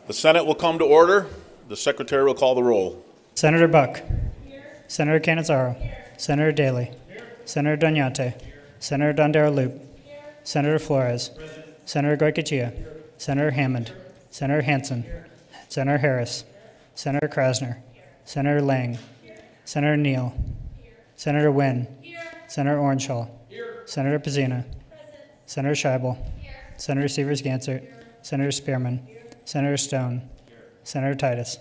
The Senate will come to order. The Secretary will call the roll. Senator Buck. Here. Senator Cannizzaro. Here. Senator Daly. Here. Senator Doñate. Senator Dondero-Loop. Senator Flores. Present. Senator Goycochea. Here. Senator Hammond. Here. Senator Hansen. Here. Senator Harris. Here. Senator Krasner. Here. Senator Lang. Here. Senator Neal. Here. Senator Wynn. Here. Senator Orenshaw. Here. Senator Pizzina. Present. Senator Scheibel. Here. Senator Severs-Gansert. Here. Senator Spearman. Here. Senator Stone. Here. Senator Titus.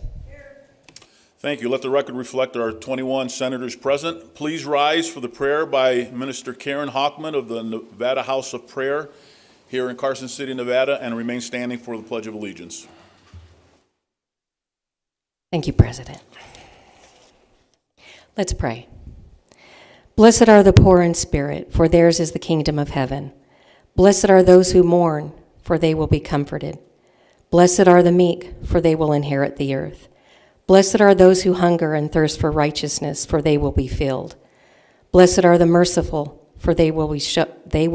Thank you. Let the record reflect there are 21 senators present. Please rise for the prayer by Minister Karen Hockman of the Nevada House of Prayer here in Carson City, Nevada, and remain standing for the Pledge of Allegiance. Thank you, President. Let's pray. Blessed are the poor in spirit, for theirs is the kingdom of heaven. Blessed are those who mourn, for they will be comforted. Blessed are the meek, for they will inherit the earth. Blessed are those who hunger and thirst for righteousness, for they will be filled. Blessed are the merciful, for they will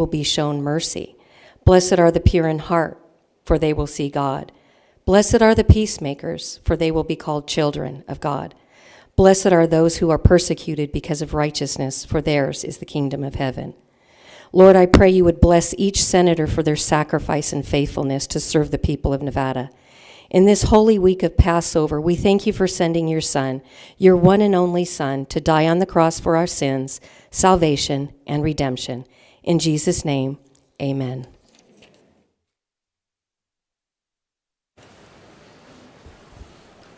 be shown mercy. Blessed are the pure in heart, for they will see God. Blessed are the peacemakers, for they will be called children of God. Blessed are those who are persecuted because of righteousness, for theirs is the kingdom of heaven. Lord, I pray you would bless each senator for their sacrifice and faithfulness to serve the people of Nevada. In this holy week of Passover, we thank you for sending your Son, your one and only Son, to die on the cross for our sins, salvation, and redemption. In Jesus' name, amen.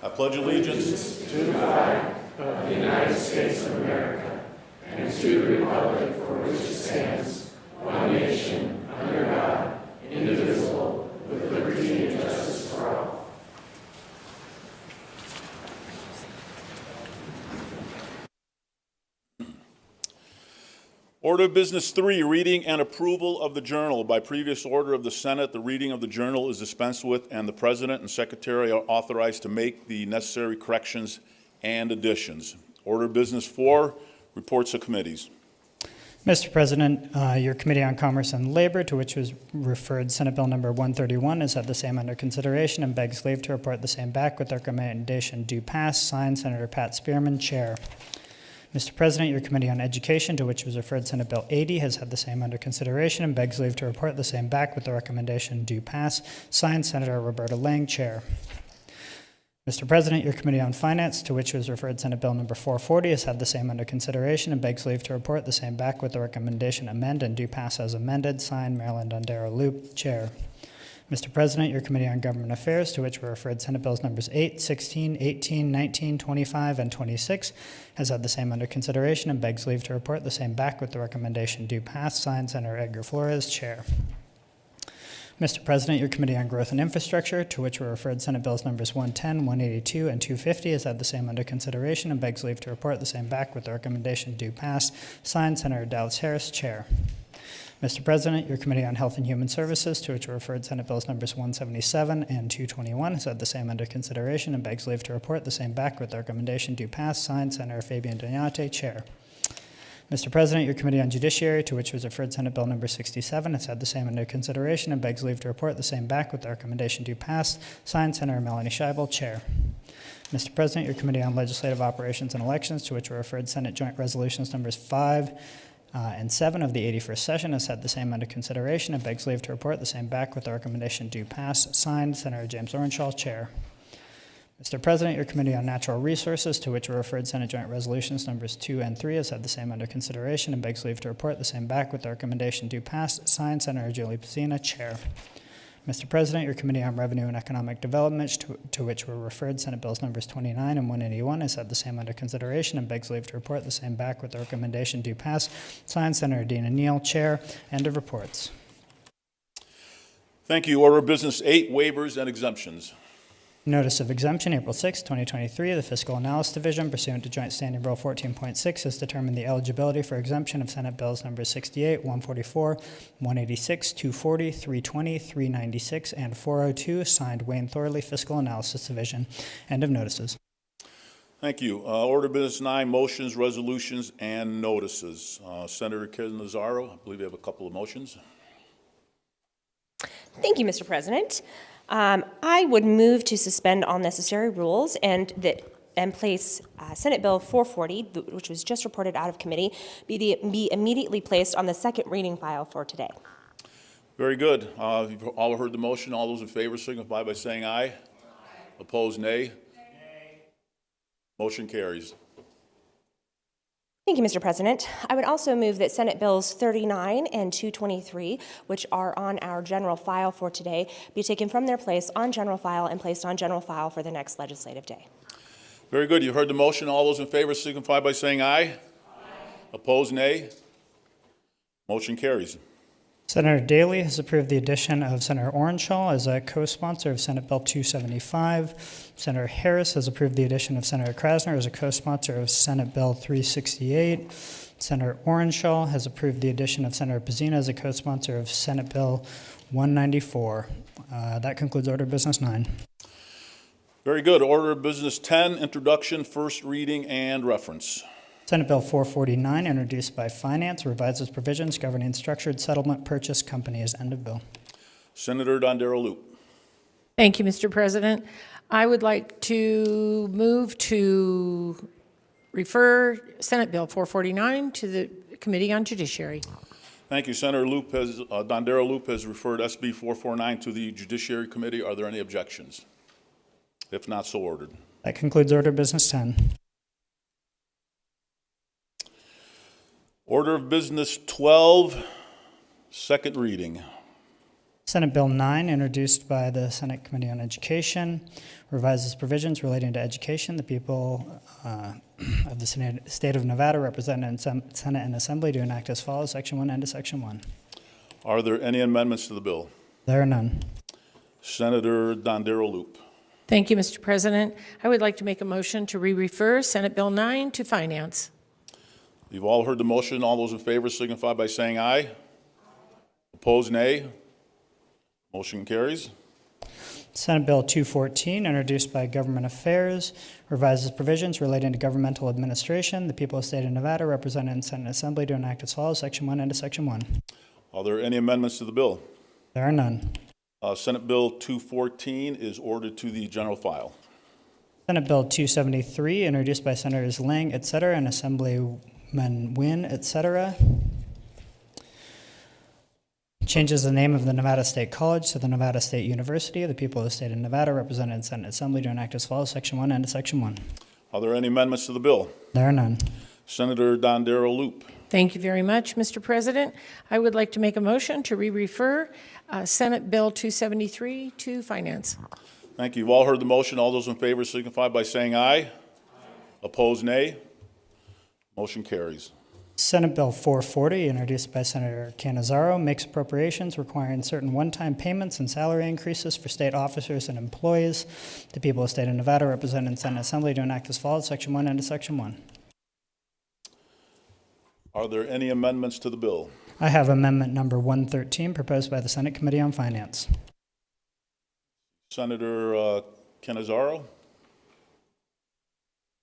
I pledge allegiance to the flag of the United States of America and to the republic for which it stands, one nation, under God, indivisible, with liberty and justice for all. Order of Business 3, reading and approval of the journal. By previous order of the Senate, the reading of the journal is dispensed with, and the President and Secretary are authorized to make the necessary corrections and additions. Order of Business 4, reports of committees. Mr. President, your Committee on Commerce and Labor, to which was referred Senate Bill number 131, has had the same under consideration and begs leave to report the same back with recommendation do pass. Signed, Senator Pat Spearman, Chair. Mr. President, your Committee on Education, to which was referred Senate Bill 80, has had the same under consideration and begs leave to report the same back with the recommendation do pass. Signed, Senator Roberta Lang, Chair. Mr. President, your Committee on Finance, to which was referred Senate Bill number 440, has had the same under consideration and begs leave to report the same back with the recommendation amend and do pass as amended. Signed, Marilyn Dondero-Loop, Chair. Mr. President, your Committee on Government Affairs, to which were referred Senate Bills numbers 8, 16, 18, 19, 25, and 26, has had the same under consideration and begs leave to report the same back with the recommendation do pass. Signed, Senator Edgar Flores, Chair. Mr. President, your Committee on Growth and Infrastructure, to which were referred Senate Bills numbers 110, 182, and 250, has had the same under consideration and begs leave to report the same back with the recommendation do pass. Signed, Senator Dallas Harris, Chair. Mr. President, your Committee on Health and Human Services, to which were referred Senate Bills numbers 177 and 221, has had the same under consideration and begs leave to report the same back with the recommendation do pass. Signed, Senator Fabian Doñate, Chair. Mr. President, your Committee on Judiciary, to which was referred Senate Bill number 67, has had the same under consideration and begs leave to report the same back with the recommendation do pass. Signed, Senator Melanie Scheibel, Chair. Mr. President, your Committee on Legislative Operations and Elections, to which were referred Senate Joint Resolutions numbers 5 and 7 of the 81st session, has had the same under consideration and begs leave to report the same back with the recommendation do pass. Signed, Senator James Orenshaw, Chair. Mr. President, your Committee on Natural Resources, to which were referred Senate Joint Resolutions numbers 2 and 3, has had the same under consideration and begs leave to report the same back with the recommendation do pass. Signed, Senator Julie Pizzina, Chair. Mr. President, your Committee on Revenue and Economic Development, to which were referred Senate Bills numbers 29 and 181, has had the same under consideration and begs leave to report the same back with the recommendation do pass. Signed, Senator Dina Neal, Chair. End of reports. Thank you. Order of Business 8, waivers and exemptions. Notice of exemption, April 6, 2023. The Fiscal Analysis Division, pursuant to Joint Standing Rule 14.6, has determined the eligibility for exemption of Senate Bills numbers 68, 144, 186, 240, 320, 396, and 402. Signed, Wayne Thorley, Fiscal Analysis Division. End of notices. Thank you. Order of Business 9, motions, resolutions, and notices. Senator Cannizzaro, I believe you have a couple of motions. Thank you, Mr. President. I would move to suspend all necessary rules and place Senate Bill 440, which was just reported out of committee, be immediately placed on the second reading file for today. Very good. You've all heard the motion. All those in favor signify by saying aye. Opposed, nay. Motion carries. Thank you, Mr. President. I would also move that Senate Bills 39 and 223, which are on our general file for today, be taken from their place on general file and placed on general file for the next legislative day. Very good. You heard the motion. All those in favor signify by saying aye. Opposed, nay. Motion carries. Senator Daley has approved the addition of Senator Orenshaw as a co-sponsor of Senate Bill 275. Senator Harris has approved the addition of Senator Krasner as a co-sponsor of Senate Bill 368. Senator Orenshaw has approved the addition of Senator Pizzina as a co-sponsor of Senate Bill 194. That concludes Order of Business 9. Very good. Order of Business 10, introduction, first reading, and reference. Senate Bill 449, introduced by Finance, revises provisions governing structured settlement purchase companies. End of bill. Senator Dondero Loop. Thank you, Mr. President. I would like to move to refer Senate Bill 449 to the Committee on Judiciary. Thank you. Senator Dondero Loop has referred SB 449 to the Judiciary Committee. Are there any objections? If not, so ordered. That concludes Order of Business 10. Order of Business 12, second reading. Senate Bill 9, introduced by the Senate Committee on Education, revises provisions relating to education. The people of the state of Nevada, represented in Senate and Assembly, do enact as follows. Section 1, end of Section 1. Are there any amendments to the bill? There are none. Senator Dondero Loop. Thank you, Mr. President. I would like to make a motion to re-refer Senate Bill 9 to Finance. You've all heard the motion. All those in favor signify by saying aye. Opposed, nay. Motion carries. Senate Bill 214, introduced by Government Affairs, revises provisions relating to governmental administration. The people of the state of Nevada, represented in Senate and Assembly, do enact as follows. Section 1, end of Section 1. Are there any amendments to the bill? There are none. Senate Bill 214 is ordered to the general file. Senate Bill 273, introduced by Senators Lang, et cetera, and Assemblyman Wynn, et cetera, changes the name of the Nevada State College to the Nevada State University. The people of the state of Nevada, represented in Senate and Assembly, do enact as follows. Section 1, end of Section 1. Are there any amendments to the bill? There are none. Senator Dondero Loop. Thank you very much, Mr. President. I would like to make a motion to re-refer Senate Bill 273 to Finance. Thank you. You've all heard the motion. All those in favor signify by saying aye. Opposed, nay. Motion carries. Senate Bill 440, introduced by Senator Cannizzaro, makes appropriations requiring certain one-time payments and salary increases for state officers and employees. The people of the state of Nevada, represented in Senate and Assembly, do enact as follows. Section 1, end of Section 1. Are there any amendments to the bill? I have amendment number 113, proposed by the Senate Committee on Finance. Senator Cannizzaro?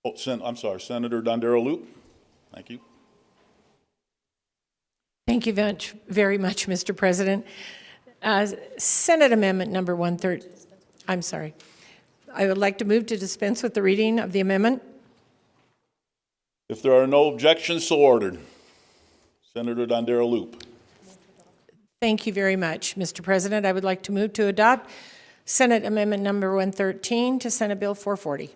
I'm sorry, Senator Dondero Loop. Thank you. Thank you very much, Mr. President. Senate Amendment number 113. I'm sorry. I would like to move to dispense with the reading of the amendment. If there are no objections, so ordered. Senator Dondero Loop. Thank you very much, Mr. President. I would like to move to adopt Senate Amendment number 113 to Senate Bill 440.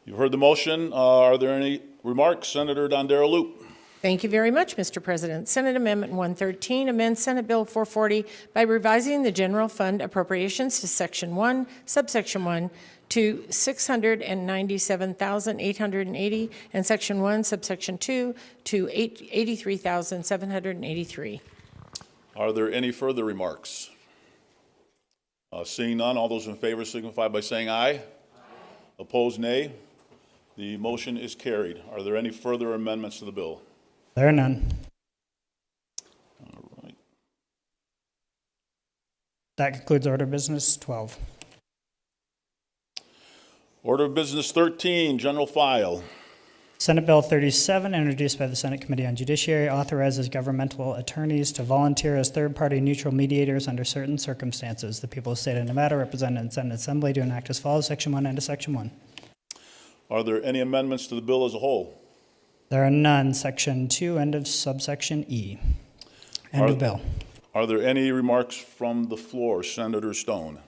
You've heard the motion. Are there any remarks? Senator Dondero Loop. Thank you very much, Mr. President. Senate Amendment 113 amends Senate Bill 440 by revising the general fund appropriations to Section 1, subsection 1, to $697,880, and Section 1, subsection 2, to $83,783. Are there any further remarks? Seeing none, all those in favor signify by saying aye. Aye. Opposed, nay. The motion is carried. Are there any further amendments to the bill? There are none. All right. That concludes Order of Business 12. Order of Business 13, general file. Senate Bill 37, introduced by the Senate Committee on Judiciary, authorizes governmental attorneys to volunteer as third-party neutral mediators under certain circumstances. The people of the state of Nevada, represented in Senate Assembly, do enact as follows, Section 1 and Section 1. Are there any amendments to the bill as a whole? There are none. Section 2, end of subsection E. End Are- of bill. Are there any remarks from the floor? Senator Stone.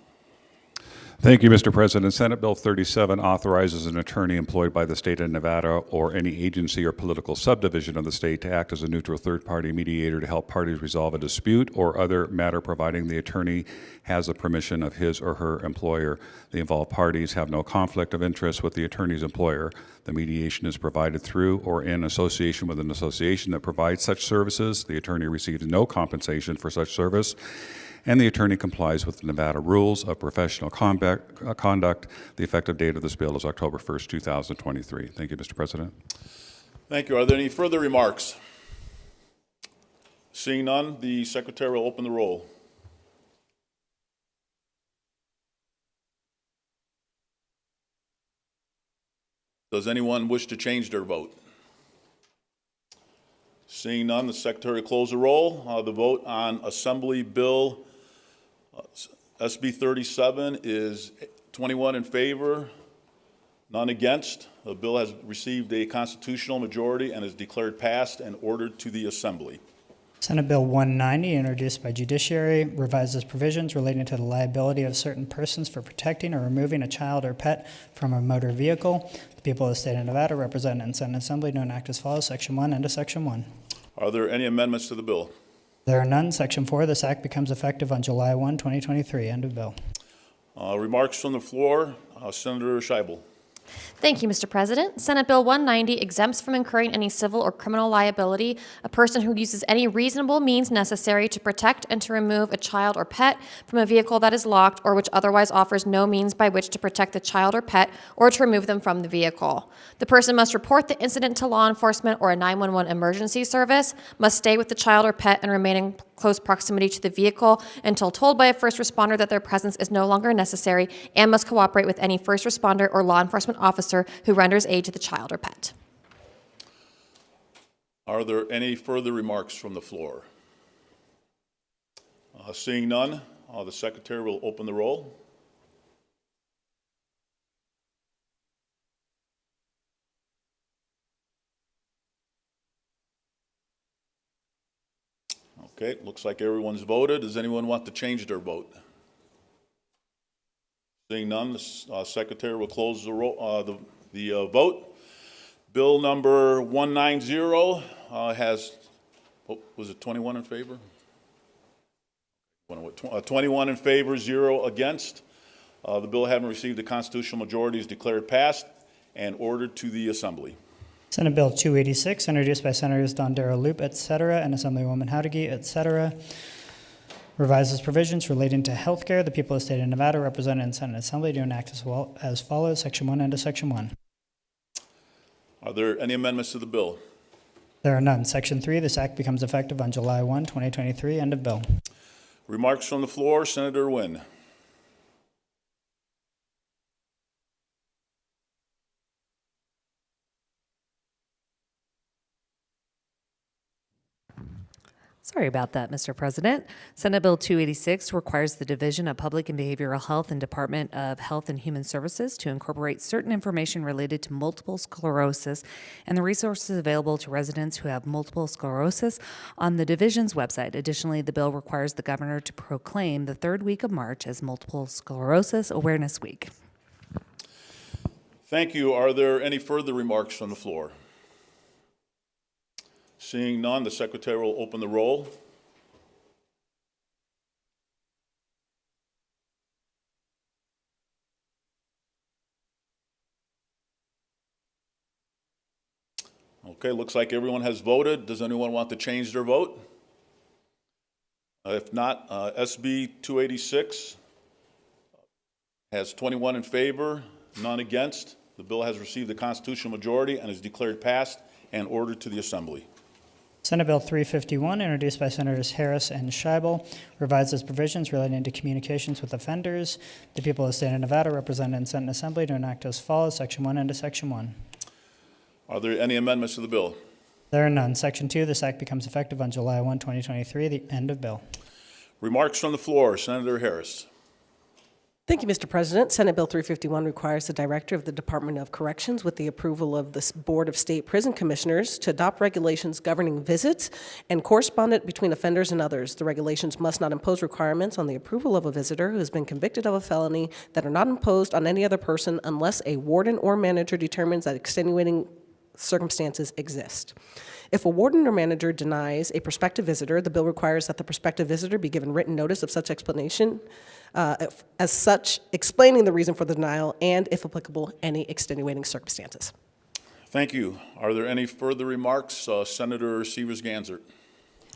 Thank you, Mr. President. Senate Bill 37 authorizes an attorney employed by the state of Nevada or any agency or political subdivision of the state to act as a neutral third-party mediator to help parties resolve a dispute or other matter, providing the attorney has the permission of his or her employer. The involved parties have no conflict of interest with the attorney's employer. The mediation is provided through or in association with an association that provides such services. The attorney receives no compensation for such service, and the attorney complies with the Nevada rules of professional conduct. The effective date of this bill is October 1st, 2023. Thank you, Mr. President. Thank you. Are there any further remarks? Seeing none, the secretary will open the roll. Does anyone wish to change their vote? Seeing none, the secretary will close the roll. The vote on Assembly Bill SB 37 is 21 in favor, none against. The bill has received a constitutional majority and is declared passed and ordered to the Assembly. Senate Bill 190, introduced by Judiciary, revises provisions relating to the liability of certain persons for protecting or removing a child or pet from a motor vehicle. The people of the state of Nevada, represented in Senate Assembly, do enact as follows, Section 1 and Section 1. Are there any amendments to the bill? There are none. Section 4, this act becomes effective on July 1, 2023. End of bill. Remarks from the floor. Senator Scheibel. Thank you, Mr. President. Senate Bill 190 exempts from incurring any civil or criminal liability a person who uses any reasonable means necessary to protect and to remove a child or pet from a vehicle that is locked or which otherwise offers no means by which to protect the child or pet or to remove them from the vehicle. The person must report the incident to law enforcement or a 911 emergency service, must stay with the child or pet and remain in close proximity to the vehicle until told by a first responder that their presence is no longer necessary, and must cooperate with any first responder or law enforcement officer who renders aid to the child or pet. Are there any further remarks from the floor? Seeing none, the secretary will open the roll. Okay, looks like everyone's voted. Does anyone want to change their vote? Seeing none, the secretary will close the roll, the vote. Bill number 190 has, was it 21 in favor? 21 in favor, 0 against. The bill, having received a constitutional majority, is declared passed and ordered to the Assembly. Senate Bill 286, introduced by Senators Dondero Loop, et cetera, and Assemblywoman Howdeggy, et cetera, revises provisions relating to health care. The people of the state of Nevada, represented in Senate Assembly, do enact as follows, Section 1 and Section 1. Are there any amendments to the bill? There are none. Section 3, this act becomes effective on July 1, 2023. End of bill. Remarks from the floor. Senator Wynn. Sorry about that, Mr. President. Senate Bill 286 requires the Division of Public and Behavioral Health and Department of Health and Human Services to incorporate certain information related to multiple sclerosis and the resources available to residents who have multiple sclerosis on the division's website. Additionally, the bill requires the governor to proclaim the third week of March as Multiple Sclerosis Awareness Week. Thank you. Are there any further remarks from the floor? Seeing none, the secretary will open the roll. Okay, looks like everyone has voted. Does anyone want to change their vote? If not, SB 286 has 21 in favor, none against. The bill has received the constitutional majority and is declared passed and ordered to the Assembly. Senate Bill 351, introduced by Senators Harris and Scheibel, revises provisions relating to communications with offenders. The people of the state of Nevada, represented in Senate Assembly, do enact as follows, Section 1 and Section 1. Are there any amendments to the bill? There are none. Section 2, this act becomes effective on July 1, 2023, the end of bill. Remarks from the floor. Senator Harris. Thank you, Mr. President. Senate Bill 351 requires the Director of the Department of Corrections, with the approval of the Board of State Prison Commissioners, to adopt regulations governing visits and correspondence between offenders and others. The regulations must not impose requirements on the approval of a visitor who has been convicted of a felony that are not imposed on any other person unless a warden or manager determines that extenuating circumstances exist. If a warden or manager denies a prospective visitor, the bill requires that the prospective visitor be given written notice of such explanation, as such, explaining the reason for the denial and, if applicable, any extenuating circumstances. Thank you. Are there any further remarks? Senator Severs-Gansert.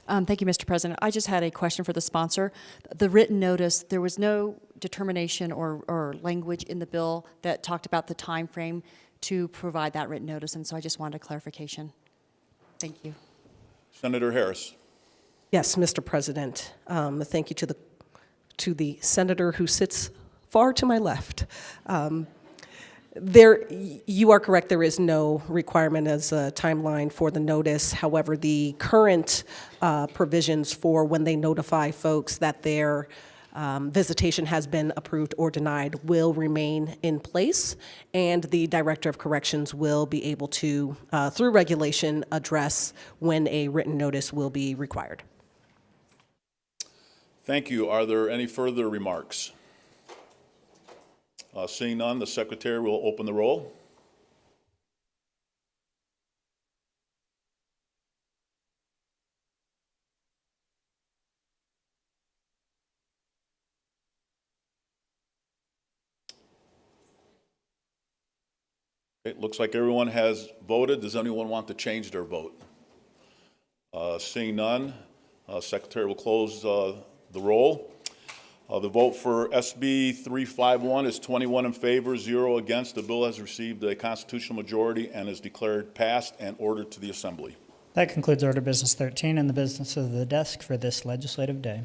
Thank you, Mr. President. I just had a question for the sponsor. The written notice, there was no determination or language in the bill that talked about the time frame to provide that written notice, and so I just wanted a clarification. Thank you. Senator Harris. Yes, Mr. President. Thank you to the senator who sits far to my left. You are correct, there is no requirement as a timeline for the notice. However, the current provisions for when they notify folks that their visitation has been approved or denied will remain in place, and the Director of Corrections will be able to, through regulation, address when a written notice will be required. Thank you. Are there any further remarks? Seeing none, the Secretary will open the roll. It looks like everyone has voted. Does anyone want to change their vote? Seeing none, Secretary will close the roll. The vote for SB 351 is 21 in favor, 0 against. The bill has received a constitutional majority and is declared passed and ordered to the Assembly. That concludes Order Business 13 and the business of the desk for this legislative day.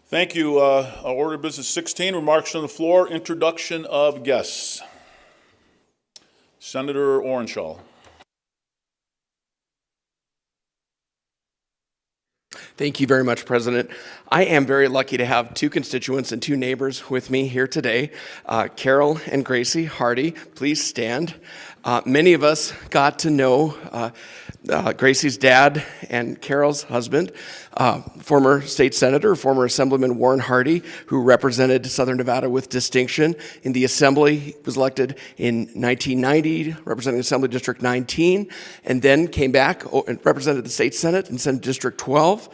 Thank you. Order Business 16, remarks on the floor, introduction of guests. Senator Orenshaw. Thank you very much, President. I am very lucky to have two constituents and two neighbors with me here today. Carol and Gracie Hardy, please stand. Many of us got to know Gracie's dad and Carol's husband, former state senator, former Assemblyman Warren Hardy, who represented Southern Nevada with distinction in the Assembly. He was elected in 1990, representing Assembly District 19, and then came back and represented the state Senate in Senate District 12.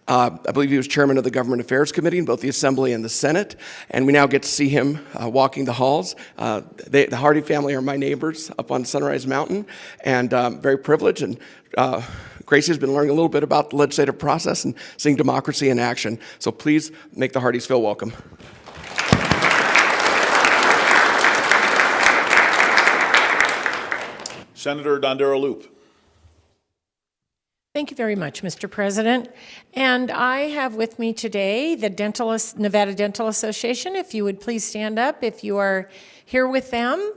I believe he was chairman of the Government Affairs Committee in both the Assembly and the Senate, and we now get to see him walking the halls. The Hardy family are my neighbors up on Sunrise Mountain, and very privileged. And Gracie has been learning a little bit about the legislative process and seeing democracy in action. So please make the Hardys feel welcome. Senator Dondero Loop. Thank you very much, Mr. President. And I have with me today the Nevada Dental Association. If you would please stand up if you are here with them.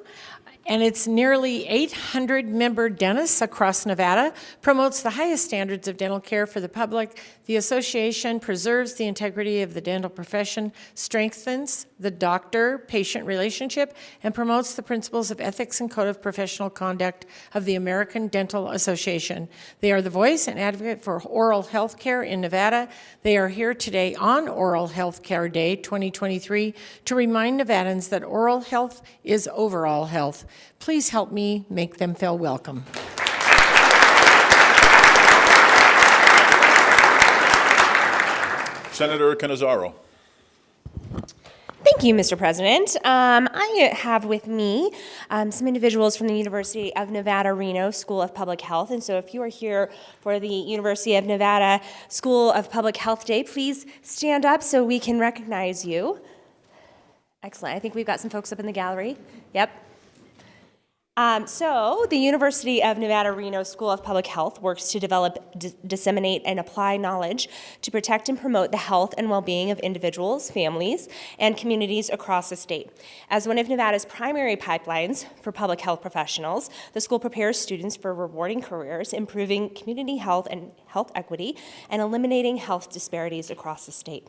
And its nearly 800-member dentists across Nevada promotes the highest standards of dental care for the public. The association preserves the integrity of the dental profession, strengthens the doctor-patient relationship, and promotes the principles of ethics and code of professional conduct of the American Dental Association. They are the voice and advocate for oral health care in Nevada. They are here today on Oral Health Care Day 2023 to remind Nevadans that oral health is overall health. Please help me make them feel welcome. Senator Cannizzaro. Thank you, Mr. President. I have with me some individuals from the University of Nevada, Reno School of Public Health. And so if you are here for the University of Nevada School of Public Health Day, please stand up so we can recognize you. Excellent. I think we've got some folks up in the gallery. Yep. So, the University of Nevada, Reno School of Public Health works to develop, disseminate, and apply knowledge to protect and promote the health and well-being of individuals, families, and communities across the state. As one of Nevada's primary pipelines for public health professionals, the school prepares students for rewarding careers, improving community health and health equity, and eliminating health disparities across the state.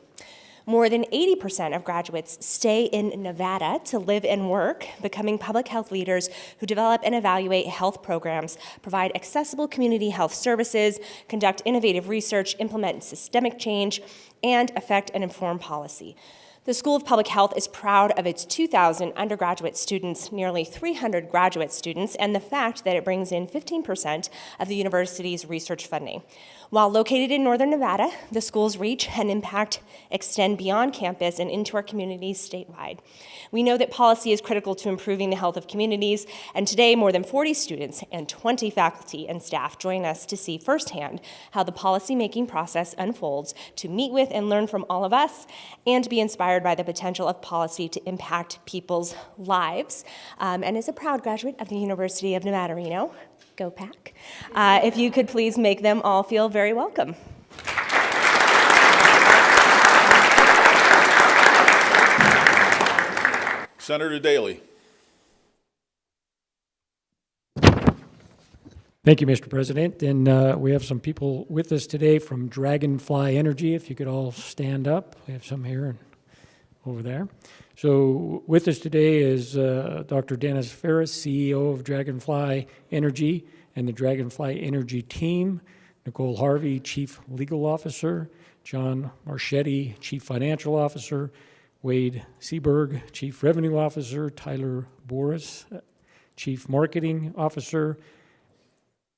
More than 80% of graduates stay in Nevada to live and work, becoming public health leaders who develop and evaluate health programs, provide accessible community health services, conduct innovative research, implement systemic change, and affect and inform policy. The School of Public Health is proud of its 2,000 undergraduate students, nearly 300 graduate students, and the fact that it brings in 15% of the university's research funding. While located in northern Nevada, the school's reach and impact extend beyond campus and into our communities statewide. We know that policy is critical to improving the health of communities, and today more than 40 students and 20 faculty and staff join us to see firsthand how the policymaking process unfolds, to meet with and learn from all of us, and be inspired by the potential of policy to impact people's lives. And as a proud graduate of the University of Nevada, Reno, go Pack, if you could please make them all feel very welcome. Senator Daley. Thank you, Mr. President. And we have some people with us today from Dragonfly Energy. If you could all stand up. We have some here and over there. So with us today is Dr. Dennis Ferris, CEO of Dragonfly Energy and the Dragonfly Energy team, Nicole Harvey, Chief Legal Officer, John Marchetti, Chief Financial Officer, Wade Seberg, Chief Revenue Officer, Tyler Boris, Chief Marketing Officer,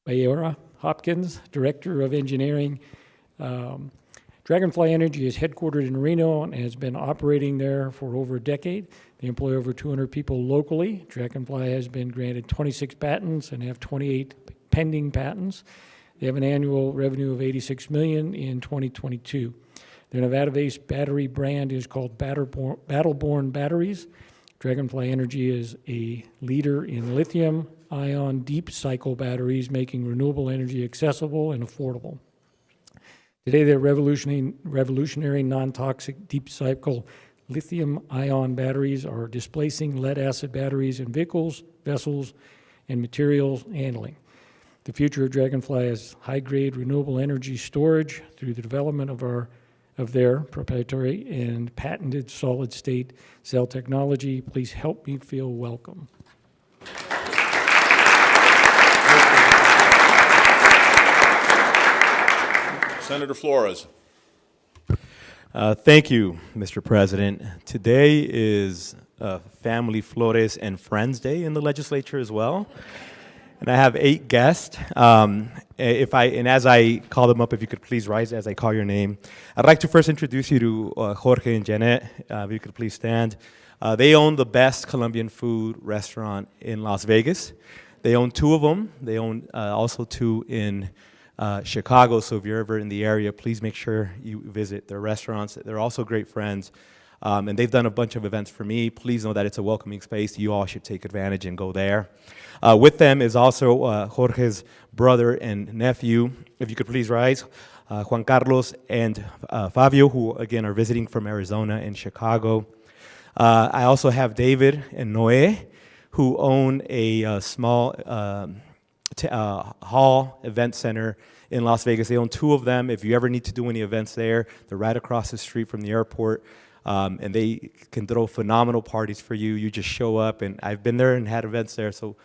Bayora Hopkins, Director of Engineering. Dragonfly Energy is headquartered in Reno and has been operating there for over a decade. They employ over 200 people locally. Dragonfly has been granted 26 patents and have 28 pending patents. They have an annual revenue of $86 million in 2022. Their Nevada-based battery brand is called Battleborn Batteries. Dragonfly Energy is a leader in lithium-ion deep cycle batteries, making renewable energy accessible and affordable. Today, their revolutionary non-toxic deep cycle lithium-ion batteries are displacing lead-acid batteries in vehicles, vessels, and materials handling. The future of Dragonfly is high-grade renewable energy storage through the development of their proprietary and patented solid-state cell technology. Please help me feel welcome. Senator Flores. Thank you, Mr. President. Today is Family Flores and Friends Day in the legislature as well. And I have 8 guests. As I call them up, if you could please rise as I call your name. I'd like to first introduce you to Jorge and Janet. If you could please stand. They own the best Colombian food restaurant in Las Vegas. They own 2 of them. They own also 2 in Chicago. So if you're ever in the area, please make sure you visit their restaurants. They're also great friends. And they've done a bunch of events for me. Please know that it's a welcoming space. You all should take advantage and go there. With them is also Jorge's brother and nephew. If you could please rise. Juan Carlos and Fabio, who again are visiting from Arizona and Chicago. I also have David and Noé, who own a small hall event center in Las Vegas. They own 2 of them. If you ever need to do any events there, they're right across the street from the airport. And they can throw phenomenal parties for you. You just show up, and I've been there and had events there, so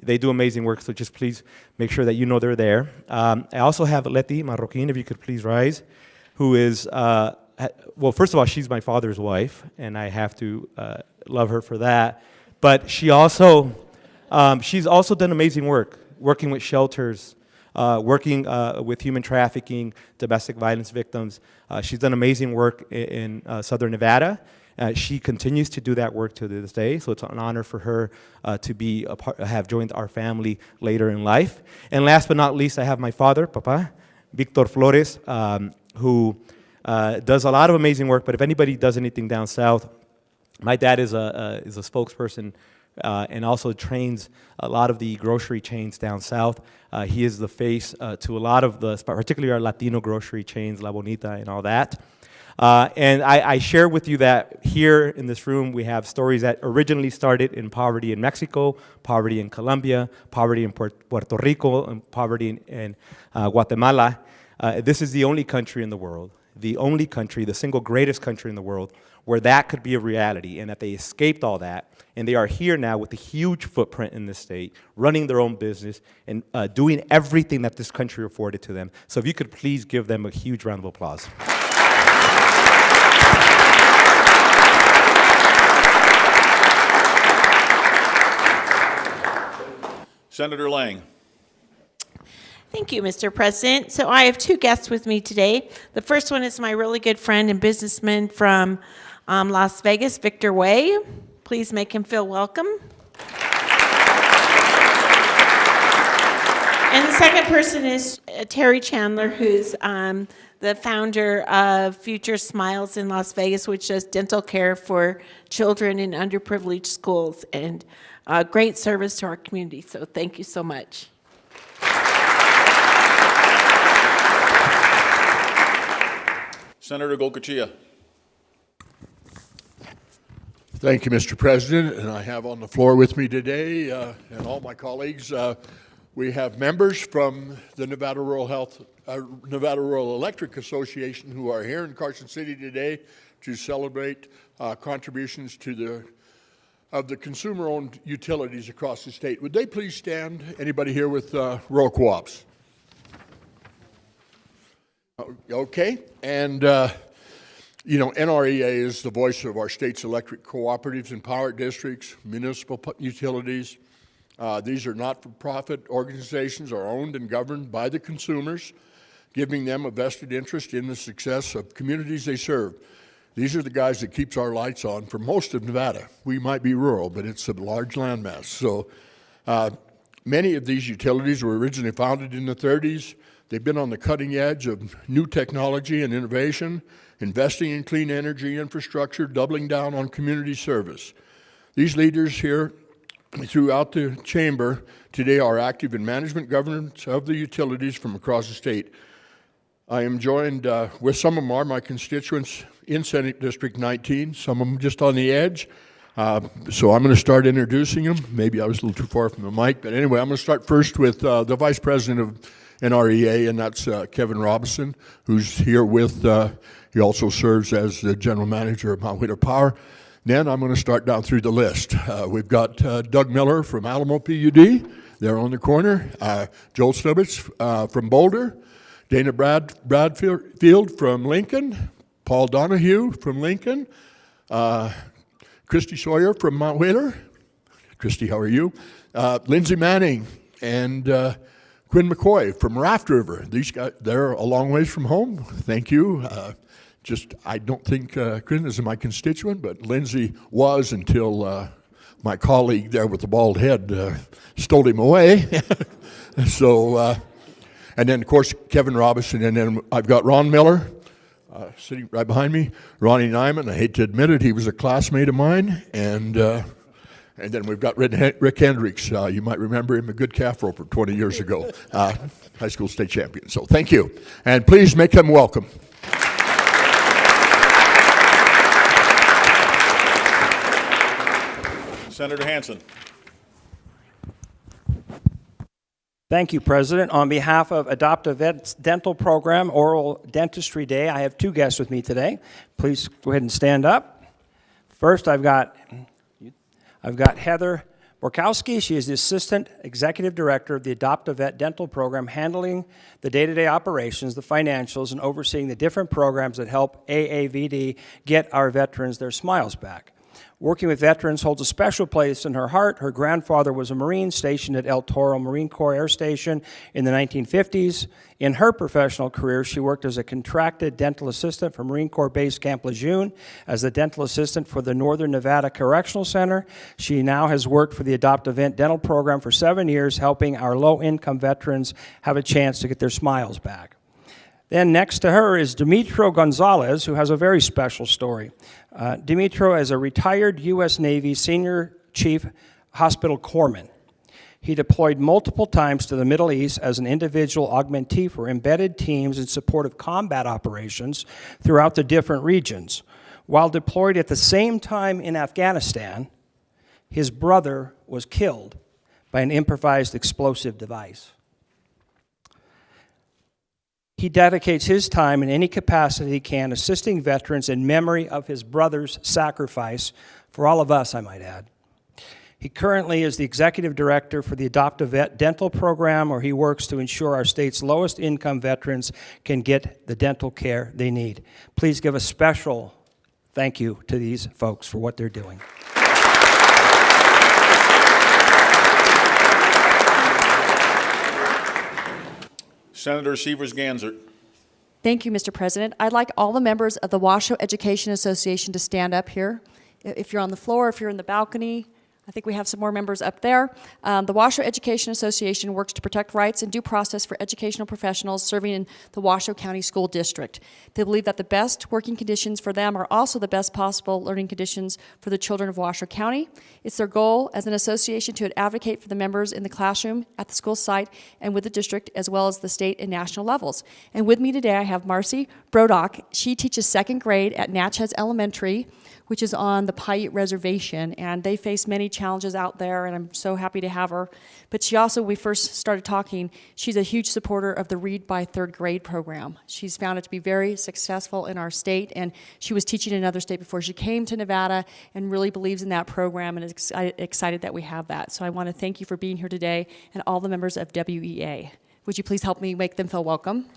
they do amazing work, so just please make sure that you know they're there. I also have Leti Marroquin, if you could please rise, who is, well, first of all, she's my father's wife, and I have to love her for that. But she's also done amazing work, working with shelters, working with human trafficking, domestic violence victims. She's done amazing work in Southern Nevada. She continues to do that work to this day, so it's an honor for her to have joined our family later in life. And last but not least, I have my father, Papa, Victor Flores, who does a lot of amazing work, but if anybody does anything down south, my dad is a spokesperson and also trains a lot of the grocery chains down south. He is the face to a lot of the, particularly our Latino grocery chains, La Bonita and all that. And I share with you that here in this room we have stories that originally started in poverty in Mexico, poverty in Colombia, poverty in Puerto Rico, and poverty in Guatemala. This is the only country in the world, the only country, the single greatest country in the world, where that could be a reality, and that they escaped all that, and they are here now with a huge footprint in this state, running their own business, and doing everything that this country afforded to them. So if you could please give them a huge round of applause. Senator Lang. Thank you, Mr. President. So I have two guests with me today. The first one is my really good friend and businessman from Las Vegas, Victor Way. Please make him feel welcome. And the second person is Terry Chandler, who's the founder of Future Smiles in Las Vegas, which does dental care for children in underprivileged schools, and great service to our community. So thank you so much. Senator Golkachia. Thank you, Mr. President. And I have on the floor with me today, and all my colleagues, we have members from the Nevada Rural Electric Association who are here in Carson City today to celebrate contributions to the consumer-owned utilities across the state. Would they please stand? Anybody here with rural co-ops? Okay, and you know, NREA is the voice of our state's electric cooperatives and power districts, municipal utilities. These are not-for-profit organizations, are owned and governed by the consumers, giving them a vested interest in the success of communities they serve. These are the guys that keeps our lights on for most of Nevada. We might be rural, but it's a large landmass. So many of these utilities were originally founded in the 30s. They've been on the cutting edge of new technology and innovation, investing in clean energy infrastructure, doubling down on community service. These leaders here throughout the chamber today are active in management governance of the utilities from across the state. I am joined with some of them are my constituents in Senate District 19, some of them just on the edge. So I'm going to start introducing them. Maybe I was a little too far from the mic, but anyway, I'm going to start first with the Vice President of NREA, and that's Kevin Robinson, who's here with, he also serves as the General Manager of Mount Whittier Power. Then I'm going to start down through the list. We've got Doug Miller from Alamo PUD, there on the corner, Joel Stubbits from Boulder, Dana Bradfield from Lincoln, Paul Donahue from Lincoln, Christy Sawyer from Mount Whittier. Christy, how are you? Lindsay Manning and Quinn McCoy from Raft River. These guys, they're a long ways from home. Thank you. I don't think Quinn is my constituent, but Lindsay was until my colleague there with the bald head stole him away. So, and then of course Kevin Robinson, and then I've got Ron Miller sitting right behind me. Ronnie Nyman, I hate to admit it, he was a classmate of mine, and then we've got Rick Hendricks. You might remember him, a good calf roper 20 years ago, high school state champion. So thank you, and please make them welcome. Senator Hansen. Thank you, President. On behalf of Adopt a Vet's Dental Program, Oral Dentistry Day, I have two guests with me today. Please go ahead and stand up. First, I've got Heather Borkowski. She is the Assistant Executive Director of the Adopt a Vet Dental Program, handling the day-to-day operations, the financials, and overseeing the different programs that help AAVD get our veterans their smiles back. Working with veterans holds a special place in her heart. Her grandfather was a Marine stationed at El Toro Marine Corps Air Station in the 1950s. In her professional career, she worked as a contracted dental assistant for Marine Corps Base Camp Lejeune, as the dental assistant for the Northern Nevada Correctional Center. She now has worked for the Adopt a Vet Dental Program for 7 years, helping our low-income veterans have a chance to get their smiles back. Then next to her is Dimitro Gonzalez, who has a very special story. Dimitro is a retired U.S. Navy Senior Chief hospital corpsman. He deployed multiple times to the Middle East as an individual augmentee for embedded teams in support of combat operations throughout the different regions. While deployed at the same time in Afghanistan, his brother was killed by an improvised explosive device. He dedicates his time in any capacity he can assisting veterans in memory of his brother's sacrifice, for all of us, I might add. He currently is the executive director for the Adopt a Vet dental program, where he works to ensure our state's lowest income veterans can get the dental care they need. Please give a special thank you to these folks for what they're doing. Senator Severs-Ganser. Thank you, Mr. President. I'd like all the members of the Washoe Education Association to stand up here. If you're on the floor, if you're in the balcony, I think we have some more members up there. The Washoe Education Association works to protect rights and due process for educational professionals serving in the Washoe County School District. They believe that the best working conditions for them are also the best possible learning conditions for the children of Washoe County. It's their goal as an association to advocate for the members in the classroom, at the school site, and with the district, as well as the state and national levels. And with me today, I have Marcy Brodock. She teaches second grade at Natchez Elementary, which is on the Paiute Reservation, and they face many challenges out there, and I'm so happy to have her. But she also, we first started talking, she's a huge supporter of the Read by Third Grade program. She's found it to be very successful in our state, and she was teaching in another state before she came to Nevada and really believes in that program and is excited that we have that. So I want to thank you for being here today and all the members of WEA. Would you please help me make them feel welcome?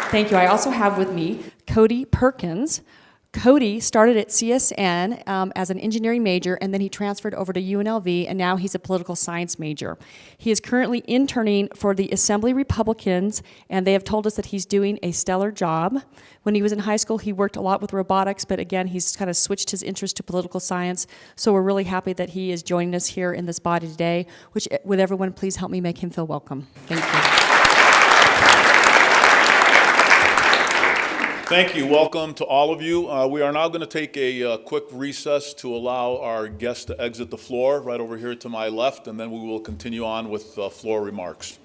Thank you. I also have with me Cody Perkins. Cody started at CSN as an engineering major, and then he transferred over to UNLV, and now he's a political science major. He is currently interning for the Assembly Republicans, and they have told us that he's doing a stellar job. When he was in high school, he worked a lot with robotics, but again, he's kind of switched his interest to political science, so we're really happy that he is joining us here in this body today. Would everyone please help me make him feel welcome? Thank you. Thank you. Welcome to all of you. We are now going to take a quick recess to allow our guests to exit the floor right over here to my left, and then we will continue on with floor remarks.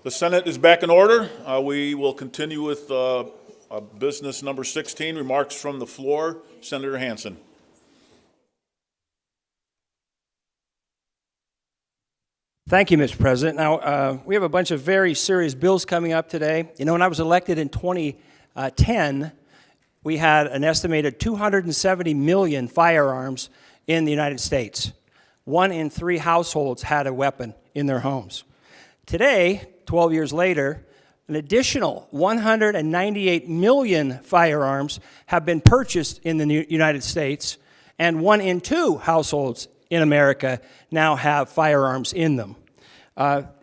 The Senate is back in order. We will continue with business number 16, remarks from the floor. Senator Hansen. Thank you, Mr. President. Now, we have a bunch of very serious bills coming up today. You know, when I was elected in 2010, we had an estimated 270 million firearms in the United States. 1 in 3 households had a weapon in their homes. Today, 12 years later, an additional 198 million firearms have been purchased in the United States, and 1 in 2 households in America now have firearms in them.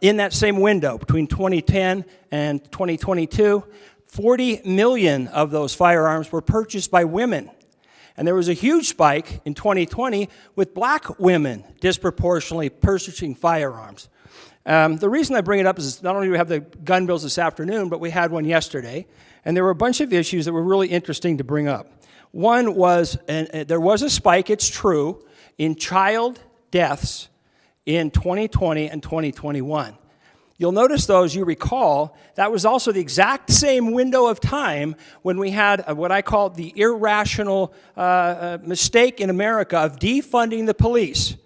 In that same window, between 2010 and 2022, 40 million of those firearms were purchased by women. And there was a huge spike in 2020 with black women disproportionately purchasing firearms. The reason I bring it up is not only do we have the gun bills this afternoon, but we had one yesterday, and there were a bunch of issues that were really interesting to bring up. One was, there was a spike, it's true, in child deaths in 2020 and 2021. You'll notice, though, as you recall, that was also the exact same window of time when we had what I call the irrational mistake in America of defunding the police.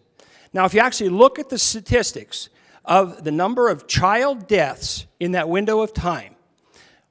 Now, if you actually look at the statistics of the number of child deaths in that window of time,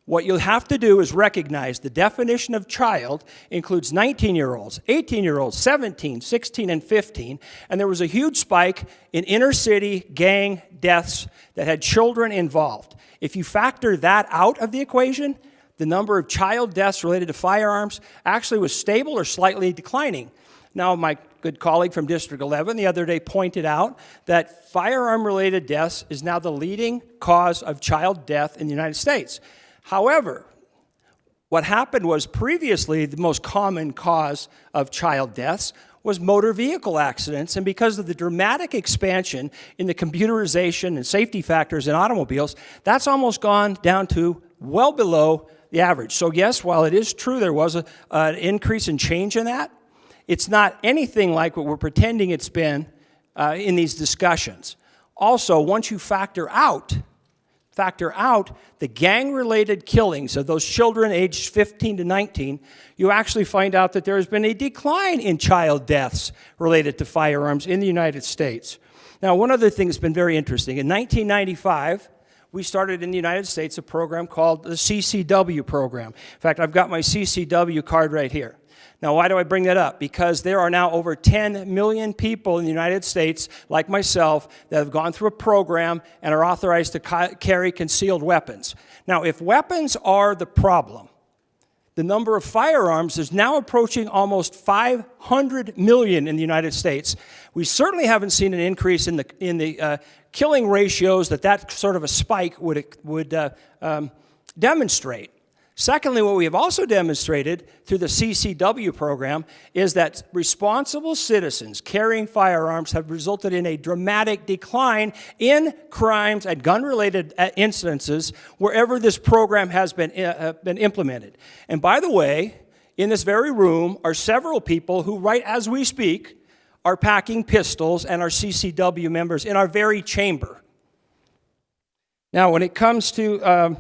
what you'll have to do is recognize the definition of child includes 19-year-olds, 18-year-olds, 17, 16, and 15, and there was a huge spike in inner-city gang deaths that had children involved. If you factor that out of the equation, the number of child deaths related to firearms actually was stable or slightly declining. Now, my good colleague from District 11 the other day pointed out that firearm-related deaths is now the leading cause of child death in the United States. However, what happened was previously the most common cause of child deaths was motor vehicle accidents, and because of the dramatic expansion in the computerization and safety factors in automobiles, that's almost gone down to well below the average. So yes, while it is true there was an increase in change in that, it's not anything like what we're pretending it's been in these discussions. Also, once you factor out the gang-related killings of those children aged 15 to 19, you actually find out that there has been a decline in child deaths related to firearms in the United States. Now, one other thing that's been very interesting. In 1995, we started in the United States a program called the CCW program. In fact, I've got my CCW card right here. Now, why do I bring that up? Because there are now over 10 million people in the United States, like myself, that have gone through a program and are authorized to carry concealed weapons. Now, if weapons are the problem, the number of firearms is now approaching almost 500 million in the United States. We certainly haven't seen an increase in the killing ratios that sort of a spike would demonstrate. Secondly, what we have also demonstrated through the CCW program is that responsible citizens carrying firearms have resulted in a dramatic decline in crimes and gun-related incidences wherever this program has been implemented. And by the way, in this very room are several people who, right as we speak, are packing pistols and are CCW members in our very chamber. Now, when it comes to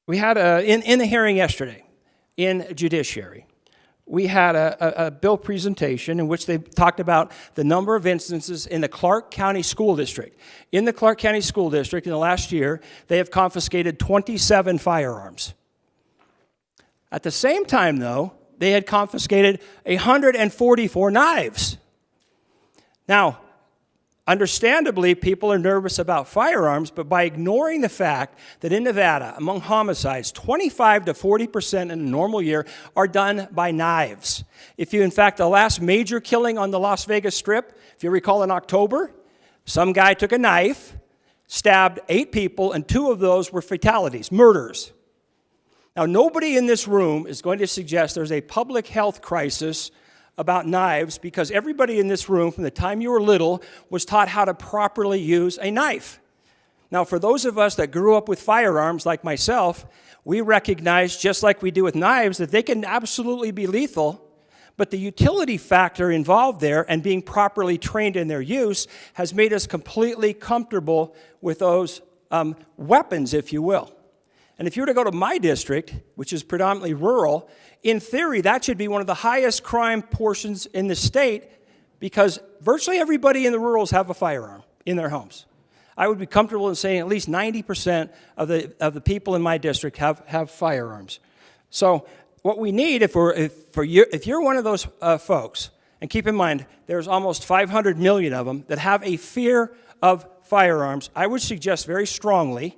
we had in the hearing yesterday in Judiciary, we had a bill presentation in which they talked about the number of instances in the Clark County School District. In the Clark County School District in the last year, they have confiscated 27 firearms. At the same time, though, they had confiscated 144 knives. Now, understandably, people are nervous about firearms, but by ignoring the fact that in Nevada, among homicides, 25 to 40% in a normal year are done by knives. In fact, the last major killing on the Las Vegas Strip, if you recall in October, some guy took a knife, stabbed 8 people, and 2 of those were fatalities, murders. Now, nobody in this room is going to suggest there's a public health crisis about knives, because everybody in this room from the time you were little was taught how to properly use a knife. Now, for those of us that grew up with firearms like myself, we recognize, just like we do with knives, that they can absolutely be lethal, but the utility factor involved there and being properly trained in their use has made us completely comfortable with those weapons, if you will. And if you were to go to my district, which is predominantly rural, in theory, that should be one of the highest crime portions in the state because virtually everybody in the rurals have a firearm in their homes. I would be comfortable in saying at least 90% of the people in my district have firearms. So what we need, if you're one of those folks, and keep in mind, there's almost 500 million of them that have a fear of firearms, I would suggest very strongly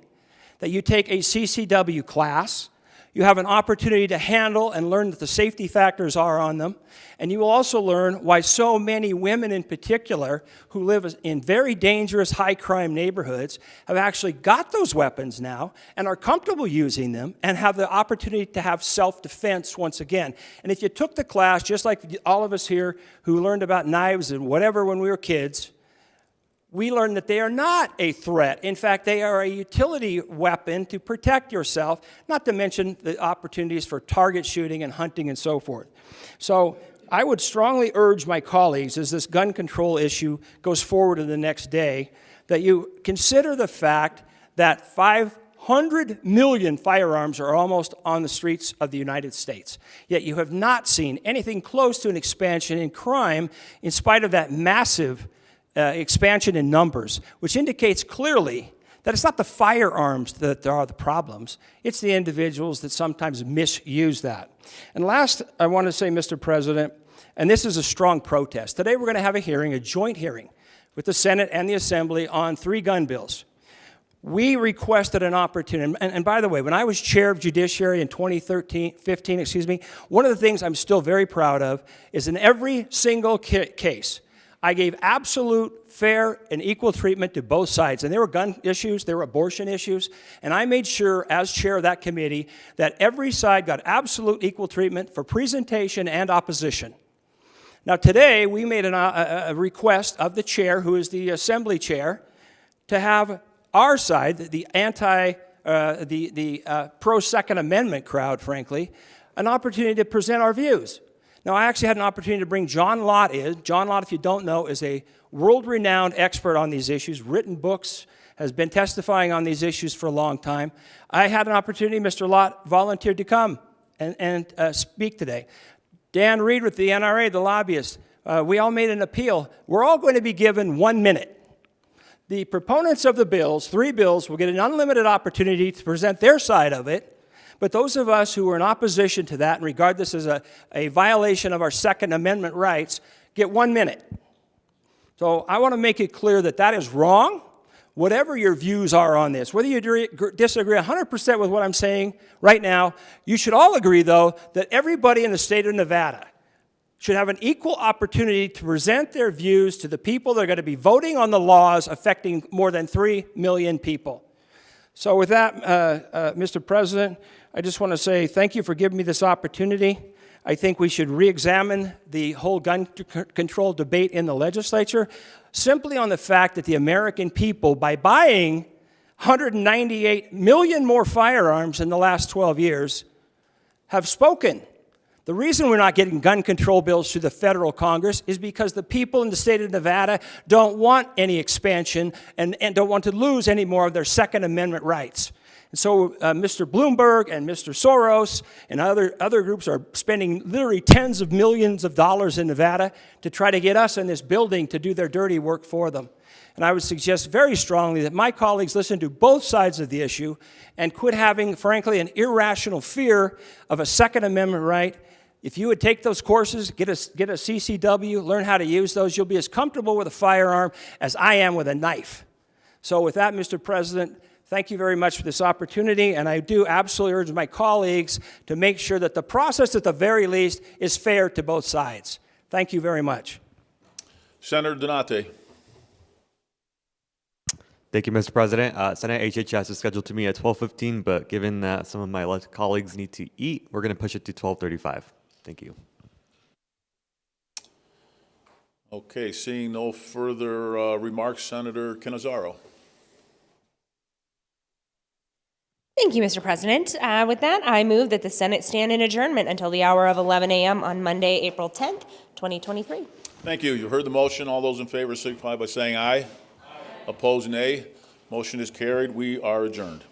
that you take a CCW class. You have an opportunity to handle and learn that the safety factors are on them. And you will also learn why so many women in particular who live in very dangerous high crime neighborhoods have actually got those weapons now and are comfortable using them and have the opportunity to have self-defense once again. And if you took the class, just like all of us here who learned about knives and whatever when we were kids, we learned that they are not a threat. In fact, they are a utility weapon to protect yourself, not to mention the opportunities for target shooting and hunting and so forth. So I would strongly urge my colleagues, as this gun control issue goes forward in the next day, that you consider the fact that 500 million firearms are almost on the streets of the United States. Yet you have not seen anything close to an expansion in crime in spite of that massive expansion in numbers, which indicates clearly that it's not the firearms that are the problems, it's the individuals that sometimes misuse that. And last, I want to say, Mr. President, and this is a strong protest. Today we're going to have a hearing, a joint hearing, with the Senate and the Assembly on 3 gun bills. We requested an opportunity, and by the way, when I was chair of Judiciary in 2015, one of the things I'm still very proud of is in every single case, I gave absolute, fair, and equal treatment to both sides. And there were gun issues, there were abortion issues, and I made sure, as chair of that committee, that every side got absolute equal treatment for presentation and opposition. Now today, we made a request of the chair, who is the Assembly chair, to have our side, the pro-Second Amendment crowd, frankly, an opportunity to present our views. Now, I actually had an opportunity to bring John Lott in. John Lott, if you don't know, is a world-renowned expert on these issues, written books, has been testifying on these issues for a long time. I had an opportunity, Mr. Lott volunteered to come and speak today. Dan Reed with the NRA, the lobbyist, we all made an appeal. We're all going to be given 1 minute. The proponents of the bills, 3 bills, will get an unlimited opportunity to present their side of it. But those of us who are in opposition to that and regard this as a violation of our Second Amendment rights get 1 minute. So I want to make it clear that that is wrong, whatever your views are on this. Whether you disagree 100% with what I'm saying right now, you should all agree, though, that everybody in the state of Nevada should have an equal opportunity to present their views to the people that are going to be voting on the laws affecting more than 3 million people. So with that, Mr. President, I just want to say thank you for giving me this opportunity. I think we should re-examine the whole gun control debate in the legislature simply on the fact that the American people, by buying 198 million more firearms in the last 12 years, have spoken. The reason we're not getting gun control bills through the federal Congress is because the people in the state of Nevada don't want any expansion and don't want to lose any more of their Second Amendment rights. And so Mr. Bloomberg and Mr. Soros and other groups are spending literally tens of millions of dollars in Nevada to try to get us in this building to do their dirty work for them. And I would suggest very strongly that my colleagues listen to both sides of the issue and quit having, frankly, an irrational fear of a Second Amendment right. If you would take those courses, get a CCW, learn how to use those, you'll be as comfortable with a firearm as I am with a knife. So with that, Mr. President, thank you very much for this opportunity, and I do absolutely urge my colleagues to make sure that the process, at the very least, is fair to both sides. Thank you very much. Senator Donate. Thank you, Mr. President. Senate HHS is scheduled to meet at 12:15, but given that some of my colleagues need to eat, we're going to push it to 12:35. Thank you. Okay, seeing no further remarks, Senator Cannizzaro. Thank you, Mr. President. With that, I move that the Senate stand in adjournment until the hour of 11 a.m. on Monday, April 10th, 2023. Thank you. You heard the motion. All those in favor signify by saying aye. Opposed, nay. Motion is carried. We are adjourned.